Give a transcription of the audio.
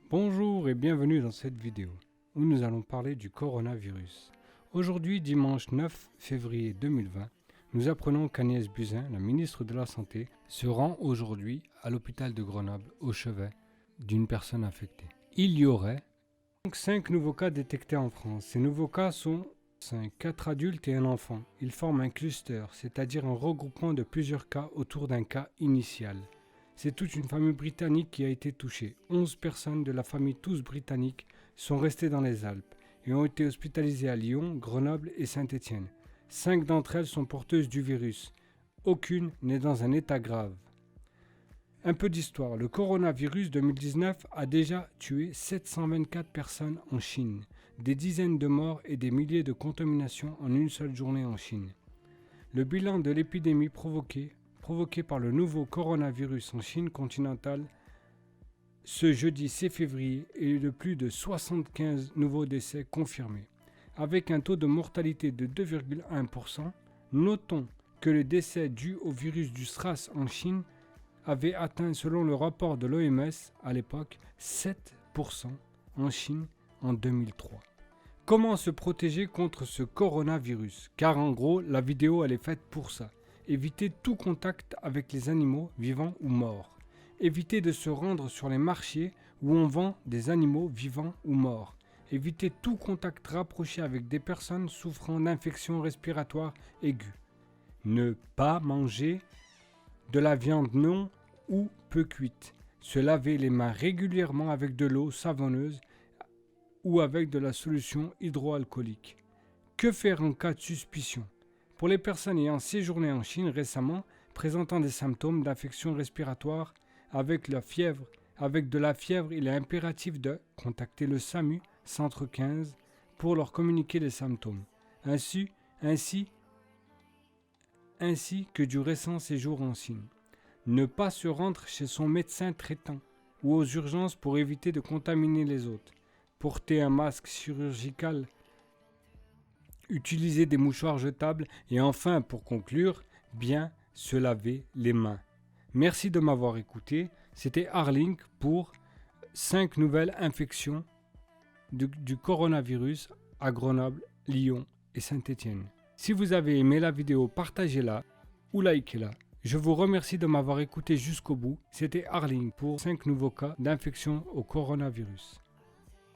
Bonjour et bienvenue dans cette vidéo où nous allons parler du coronavirus. Aujourd'hui, dimanche 9 février 2020, nous apprenons qu'Agnès Buzyn, la ministre de la Santé, se rend aujourd'hui à l'hôpital de Grenoble au chevet d'une personne infectée. Il y aurait donc 5 nouveaux cas détectés en France. Ces nouveaux cas sont 4 adultes et un enfant. Ils forment un cluster, c'est-à-dire un regroupement de plusieurs cas autour d'un cas initial. C'est toute une famille britannique qui a été touchée. 11 personnes de la famille tous britanniques sont restées dans les Alpes et ont été hospitalisées à Lyon, Grenoble et Saint-Étienne. 5 d'entre elles sont porteuses du virus. Aucune n'est dans un état grave. Un peu d'histoire. Le coronavirus 2019 a déjà tué 724 personnes en Chine, des dizaines de morts et des milliers de contaminations en une seule journée en Chine. Le bilan de l'épidémie provoquée par le nouveau coronavirus en Chine continentale ce jeudi 6 février est de plus de 75 nouveaux décès confirmés. Avec un taux de mortalité de 2,1%, notons que le décès dû au virus du SRAS en Chine avait atteint, selon le rapport de l'OMS à l'époque, 7% en Chine en 2003. Comment se protéger contre ce coronavirus? Car en gros, la vidéo elle est faite pour ça. Éviter tout contact avec les animaux vivants ou morts. Éviter de se rendre sur les marchés où on vend des animaux vivants ou morts. Éviter tout contact rapproché avec des personnes souffrant d'infections respiratoires aiguës. Ne pas manger de la viande non ou peu cuite. Se laver les mains régulièrement avec de l'eau savonneuse ou avec de la solution hydroalcoolique. Que faire en cas de suspicion? Pour les personnes ayant séjourné en Chine récemment, présentant des symptômes d'infection respiratoire avec de la fièvre, il est impératif de contacter le SAMU Centre 15 pour leur communiquer les symptômes, ainsi que du récent séjour en Chine. Ne pas se rendre chez son médecin traitant ou aux urgences pour éviter de contaminer les autres. Porter un masque chirurgical. Utiliser des mouchoirs jetables et enfin, pour conclure, bien se laver les mains. Merci de m'avoir écouté. C'était Arlink pour 5 nouvelles infections du coronavirus à Grenoble, Lyon et Saint-Étienne. Si vous avez aimé la vidéo, partagez-la ou likez-la. Je vous remercie de m'avoir écouté jusqu'au bout. C'était Arlink pour 5 nouveaux cas d'infection au coronavirus.